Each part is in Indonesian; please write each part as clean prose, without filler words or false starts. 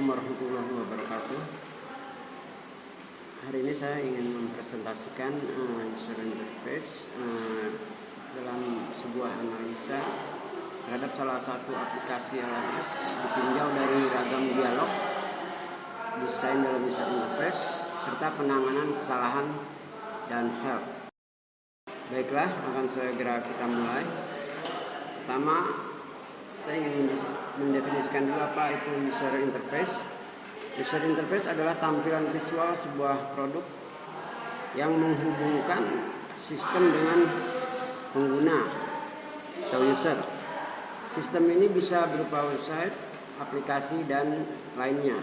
Assalamualaikum warahmatullahi wabarakatuh. Hari ini saya ingin mempresentasikan user interface dalam sebuah analisa terhadap salah satu aplikasi LMS ditinjau dari ragam dialog, desain dalam user interface, serta penanganan kesalahan dan help. Baiklah, akan segera kita mulai. Pertama, saya ingin mendefinisikan dulu apa itu user interface. User interface adalah tampilan visual sebuah produk yang menghubungkan sistem dengan pengguna atau user. Sistem ini bisa berupa website, aplikasi, dan lainnya.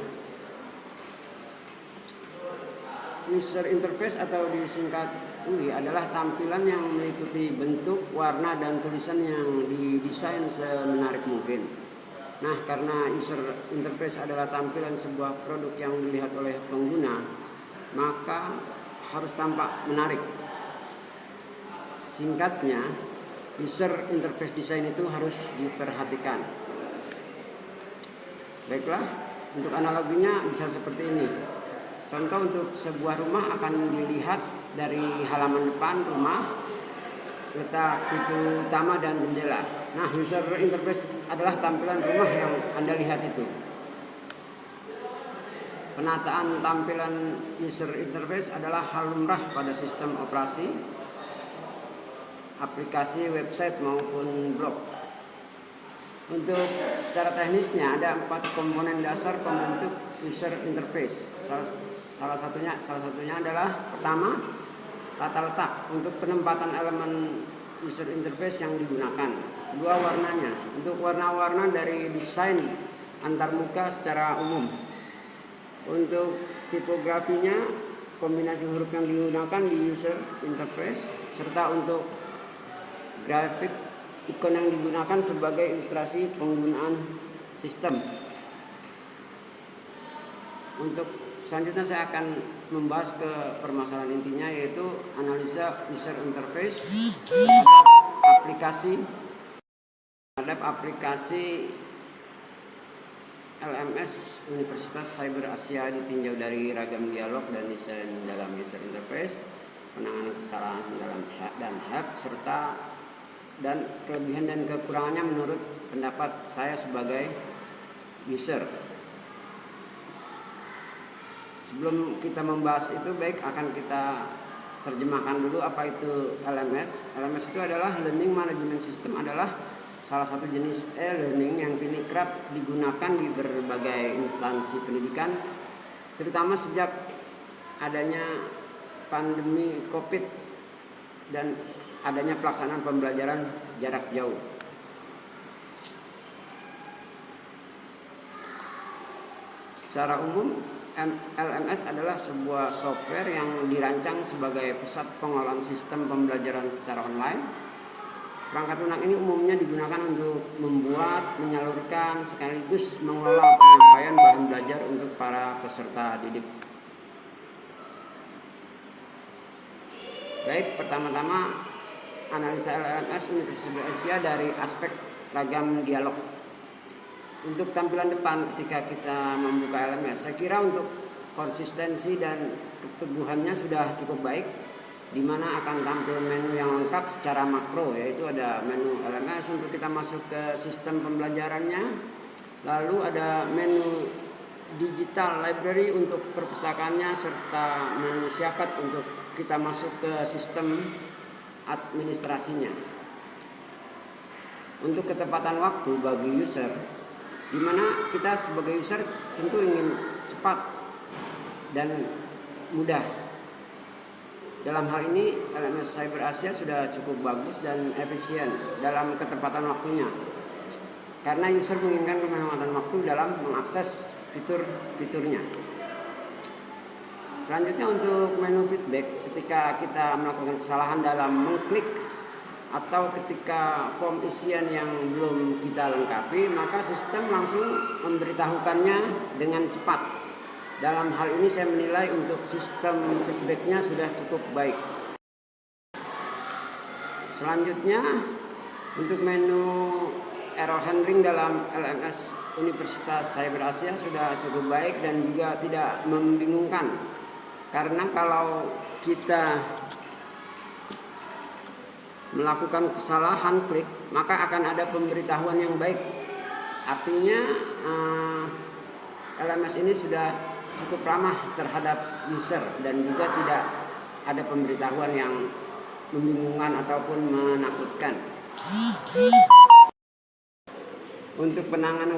User interface atau disingkat UI adalah tampilan yang meliputi bentuk, warna, dan tulisan yang didesain semenarik mungkin. Nah, karena user interface adalah tampilan sebuah produk yang dilihat oleh pengguna, maka harus tampak menarik. Singkatnya, user interface design itu harus diperhatikan. Baiklah, untuk analoginya bisa seperti ini. Contoh, untuk sebuah rumah akan dilihat dari halaman depan rumah, letak pintu utama, dan jendela. Nah, user interface adalah tampilan rumah yang Anda lihat itu. Penataan tampilan user interface adalah hal lumrah pada sistem operasi, aplikasi, website, maupun blog. Untuk secara teknisnya ada 4 komponen dasar pembentuk user interface. Salah satunya adalah pertama, tata letak untuk penempatan elemen user interface yang digunakan. Kedua, warnanya untuk warna-warna dari desain antarmuka secara umum. Untuk tipografinya, kombinasi huruf yang digunakan di user interface, serta untuk grafik ikon yang digunakan sebagai ilustrasi penggunaan sistem. Untuk selanjutnya saya akan membahas ke permasalahan intinya, yaitu analisa user interface terhadap aplikasi LMS Universitas Cyber Asia ditinjau dari ragam dialog dan desain dalam user interface, penanganan kesalahan dan help, serta dan kelebihan dan kekurangannya menurut pendapat saya sebagai user. Sebelum kita membahas itu, baik akan kita terjemahkan dulu apa itu LMS. LMS itu adalah Learning Management System, adalah salah satu jenis e-learning yang kini kerap digunakan di berbagai instansi pendidikan, terutama sejak adanya pandemi COVID dan adanya pelaksanaan pembelajaran jarak jauh. Secara umum, LMS adalah sebuah software yang dirancang sebagai pusat pengolahan sistem pembelajaran secara online. Perangkat lunak ini umumnya digunakan untuk membuat, menyalurkan, sekaligus mengelola penyampaian bahan belajar untuk para peserta didik. Baik, pertama-tama analisa LMS Universitas Asia dari aspek ragam dialog. Untuk tampilan depan ketika kita membuka LMS, saya kira untuk konsistensi dan keteguhannya sudah cukup baik, di mana akan tampil menu yang lengkap secara makro, yaitu ada menu LMS untuk kita masuk ke sistem pembelajarannya, lalu ada menu digital library untuk perpustakaannya, serta menu syakat untuk kita masuk ke sistem administrasinya. Untuk ketepatan waktu bagi user, di mana kita sebagai user tentu ingin cepat dan mudah. Dalam hal ini LMS Cyber Asia sudah cukup bagus dan efisien dalam ketepatan waktunya, karena user menginginkan kehemat waktu dalam mengakses fitur-fiturnya. Selanjutnya, untuk menu feedback ketika kita melakukan kesalahan dalam mengklik atau ketika form isian yang belum kita lengkapi, maka sistem langsung memberitahukannya dengan cepat. Dalam hal ini saya menilai untuk sistem feedbacknya sudah cukup baik. Selanjutnya, untuk menu error handling dalam LMS Universitas Cyber Asia sudah cukup baik dan juga tidak membingungkan. Karena kalau kita melakukan kesalahan klik, maka akan ada pemberitahuan yang baik. Artinya LMS ini sudah cukup ramah terhadap user dan juga tidak ada pemberitahuan yang membingungkan ataupun menakutkan. Untuk penanganan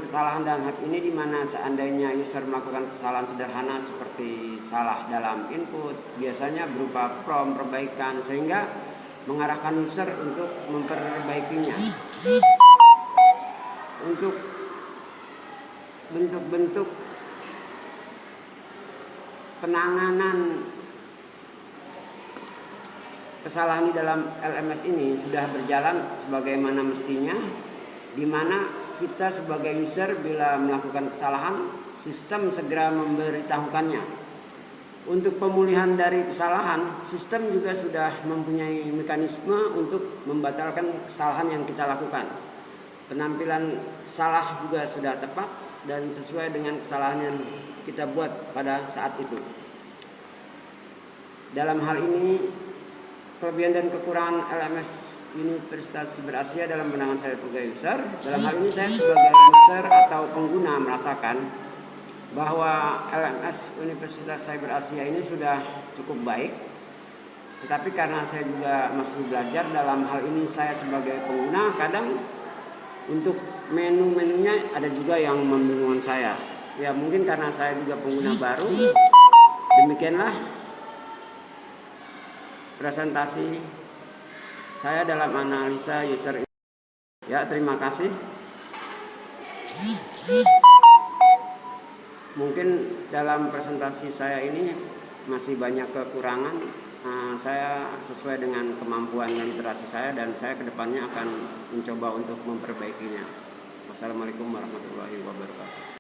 kesalahan dalam hal ini, di mana seandainya user melakukan kesalahan sederhana seperti salah dalam input, biasanya berupa prompt perbaikan, sehingga mengarahkan user untuk memperbaikinya. Untuk bentuk-bentuk penanganan kesalahan di dalam LMS ini sudah berjalan sebagaimana mestinya, di mana kita sebagai user bila melakukan kesalahan, sistem segera memberitahukannya. Untuk pemulihan dari kesalahan, sistem juga sudah mempunyai mekanisme untuk membatalkan kesalahan yang kita lakukan. Penampilan salah juga sudah tepat dan sesuai dengan kesalahan yang kita buat pada saat itu. Dalam hal ini, kelebihan dan kekurangan LMS Universitas Cyber Asia dalam pandangan saya sebagai user. Dalam hal ini saya sebagai user atau pengguna merasakan bahwa LMS Universitas Cyber Asia ini sudah cukup baik. Tetapi karena saya juga masih belajar dalam hal ini, saya sebagai pengguna kadang untuk menu-menunya ada juga yang membingungkan saya. Ya mungkin karena saya juga pengguna baru. Demikianlah presentasi saya dalam analisa user. Ya, terima kasih. Mungkin dalam presentasi saya ini masih banyak kekurangan. Saya sesuai dengan kemampuan dan literasi saya, dan saya kedepannya akan mencoba untuk memperbaikinya. Wassalamualaikum warahmatullahi wabarakatuh.